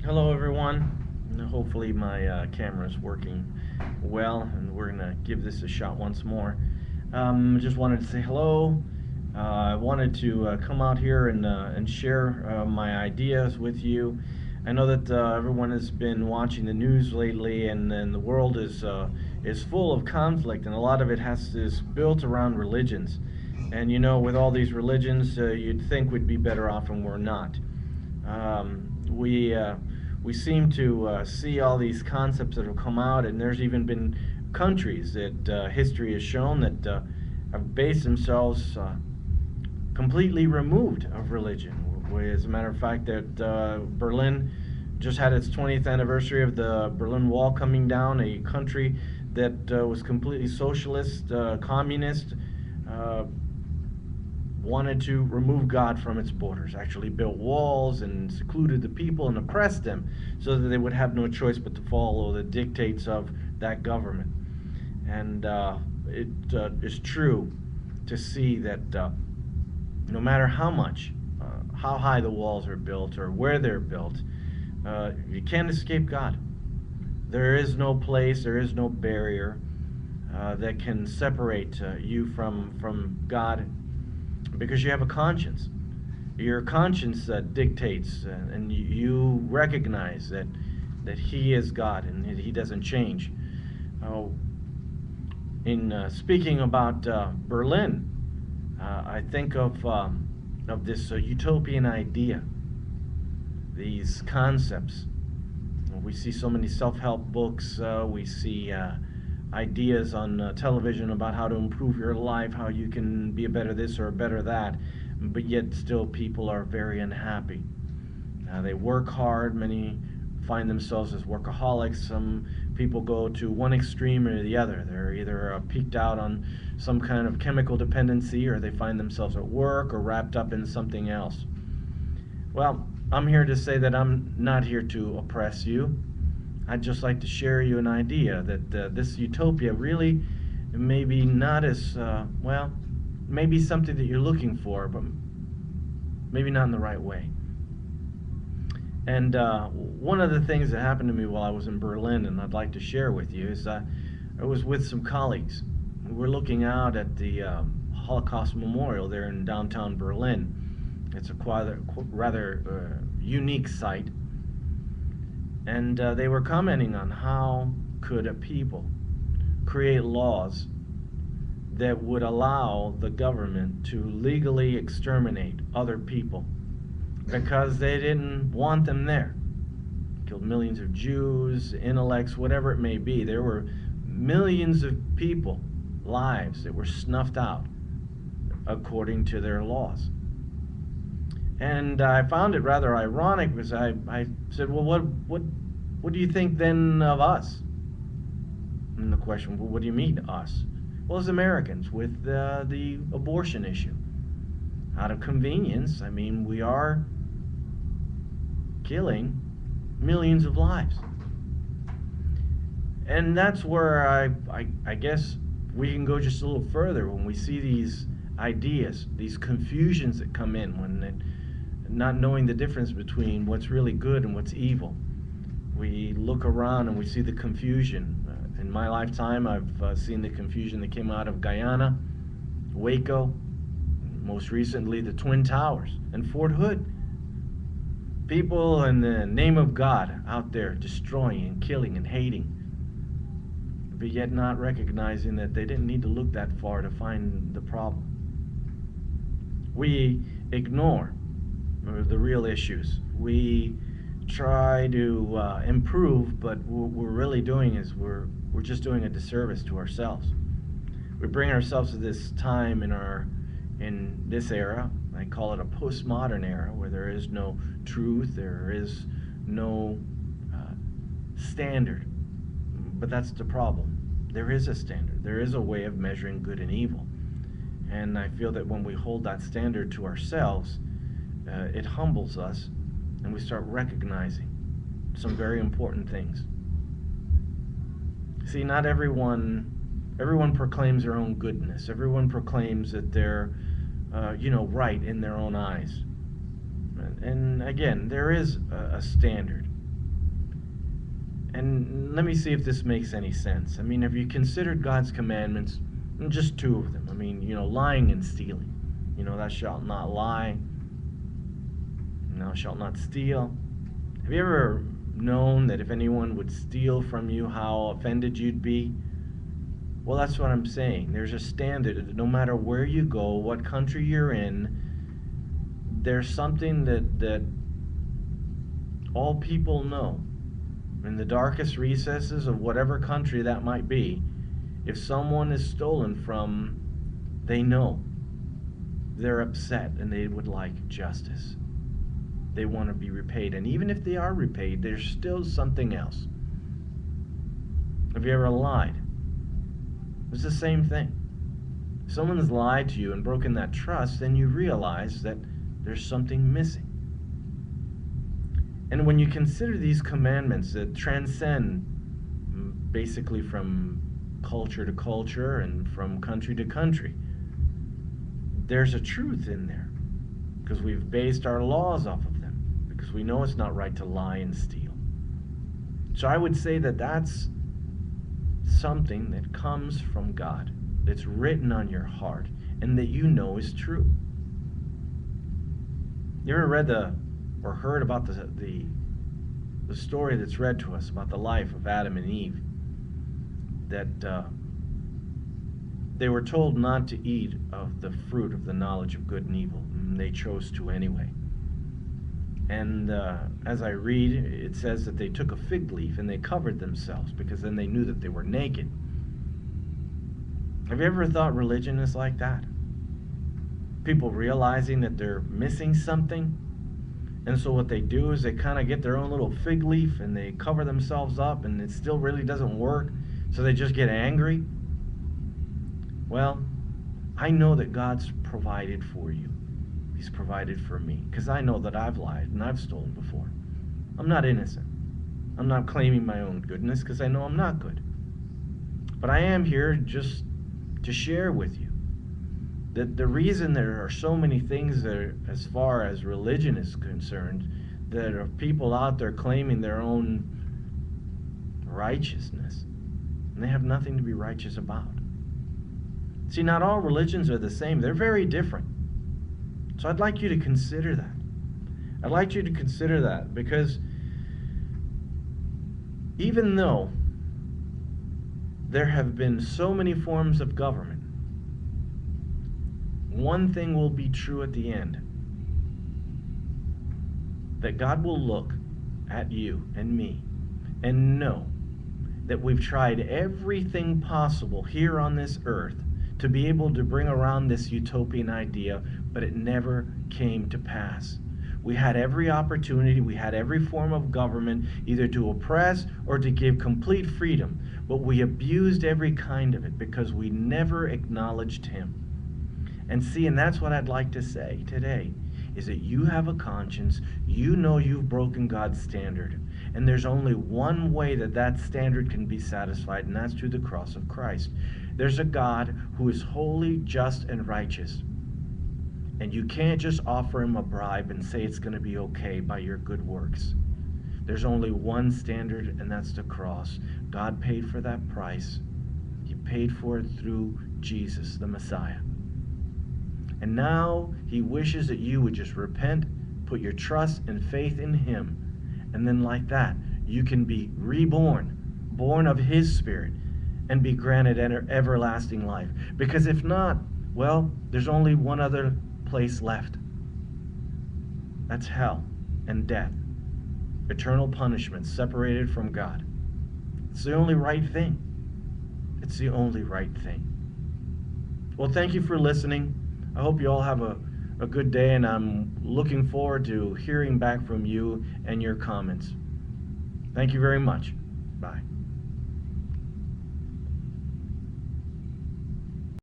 Hello, everyone. Hopefully, my camera is working well, and we're gonna give this a shot once more. Just wanted to say hello. I wanted to come out here and share my ideas with you. I know that everyone has been watching the news lately, and the world is full of conflict, and a lot of it is built around religions. And with all these religions, you'd think we'd be better off, and we're not. We seem to see all these concepts that have come out, and there's even been countries that history has shown that have based themselves completely removed of religion. As a matter of fact, that Berlin just had its 20th anniversary of the Berlin Wall coming down, a country that was completely socialist, communist. Uh, Wanted to remove God from its borders, actually built walls and secluded the people and oppressed them so that they would have no choice but to follow the dictates of that government. And it is true to see that no matter how high the walls are built or where they're built, you can't escape God. There is no place, there is no barrier that can separate you from God because you have a conscience. Your conscience dictates, and you recognize that He is God and He doesn't change. Uh, in speaking about Berlin, I think of this utopian idea, these concepts. We see so many self-help books. We see ideas on television about how to improve your life, how you can be a better this or a better that, but yet still people are very unhappy. They work hard. Many find themselves as workaholics. Some people go to one extreme or the other. They're either peaked out on some kind of chemical dependency, or they find themselves at work or wrapped up in something else. Well, I'm here to say that I'm not here to oppress you. I'd just like to share you an idea that this utopia really maybe not as, well, maybe something that you're looking for, but maybe not in the right way. And one of the things that happened to me while I was in Berlin, and I'd like to share with you, is I was with some colleagues. We were looking out at the Holocaust Memorial there in downtown Berlin. It's a rather unique site. And they were commenting on how could a people create laws that would allow the government to legally exterminate other people because they didn't want them there. Killed millions of Jews, intellects, whatever it may be. There were millions of people, lives that were snuffed out according to their laws. And I found it rather ironic because I said, well, what do you think then of us? And the question, well, what do you mean us? Well, as Americans with the abortion issue. Out of convenience, I mean, we are killing millions of lives. And that's where I guess we can go just a little further when we see these ideas, these confusions that come in when not knowing the difference between what's really good and what's evil. We look around and we see the confusion. In my lifetime, I've seen the confusion that came out of Guyana, Waco, most recently the Twin Towers, and Fort Hood. People in the name of God out there destroying and killing and hating, but yet not recognizing that they didn't need to look that far to find the problem. We ignore the real issues. We try to improve, but what we're really doing is we're just doing a disservice to ourselves. We bring ourselves to this time in this era. I call it a postmodern era, where there is no truth, there is no standard. But that's the problem. There is a standard. There is a way of measuring good and evil. And I feel that when we hold that standard to ourselves, it humbles us, and we start recognizing some very important things. See, not everyone proclaims their own goodness. Everyone proclaims that they're, right in their own eyes. And again, there is a standard. And let me see if this makes any sense. I mean, have you considered God's commandments? And just two of them. I mean, lying and stealing. Thou shalt not lie, and thou shalt not steal. Have you ever known that if anyone would steal from you, how offended you'd be? Well, that's what I'm saying. There's a standard that no matter where you go, what country you're in, there's something that all people know. In the darkest recesses of whatever country that might be, if someone is stolen from, they know. They're upset and they would like justice. They want to be repaid. And even if they are repaid, there's still something else. Have you ever lied? It's the same thing. If someone's lied to you and broken that trust, then you realize that there's something missing. And when you consider these commandments that transcend basically from culture to culture and from country to country, there's a truth in there, because we've based our laws off of them, because we know it's not right to lie and steal. So I would say that that's something that comes from God, that's written on your heart, and that you know is true. You ever read or heard about the story that's read to us about the life of Adam and Eve? That they were told not to eat of the fruit of the knowledge of good and evil, and they chose to anyway. And as I read, it says that they took a fig leaf and they covered themselves, because then they knew that they were naked. Have you ever thought religion is like that? People realizing that they're missing something, and so what they do is they kind of get their own little fig leaf and they cover themselves up, and it still really doesn't work, so they just get angry. Well, I know that God's provided for you. He's provided for me, because I know that I've lied and I've stolen before. I'm not innocent. I'm not claiming my own goodness, because I know I'm not good. But I am here just to share with you that the reason there are so many things that are, as far as religion is concerned, that are people out there claiming their own righteousness, and they have nothing to be righteous about. See, not all religions are the same. They're very different. So I'd like you to consider that. I'd like you to consider that, because even though there have been so many forms of government, one thing will be true at the end: that God will look at you and me and know that we've tried everything possible here on this earth to be able to bring around this utopian idea, but it never came to pass. We had every opportunity, we had every form of government, either to oppress or to give complete freedom, but we abused every kind of it because we never acknowledged Him. And see, and that's what I'd like to say today, is that you have a conscience, you know you've broken God's standard, and there's only one way that that standard can be satisfied, and that's through the cross of Christ. There's a God who is holy, just, and righteous, and you can't just offer Him a bribe and say it's going to be okay by your good works. There's only one standard, and that's the cross. God paid for that price. He paid for it through Jesus, the Messiah. And now He wishes that you would just repent, put your trust and faith in Him, and then like that, you can be reborn, born of His Spirit, and be granted everlasting life. Because if not, well, there's only one other place left. That's hell and death. Eternal punishment, separated from God. It's the only right thing. It's the only right thing. Well, thank you for listening. I hope you all have a good day, and I'm looking forward to hearing back from you and your comments. Thank you very much. Bye.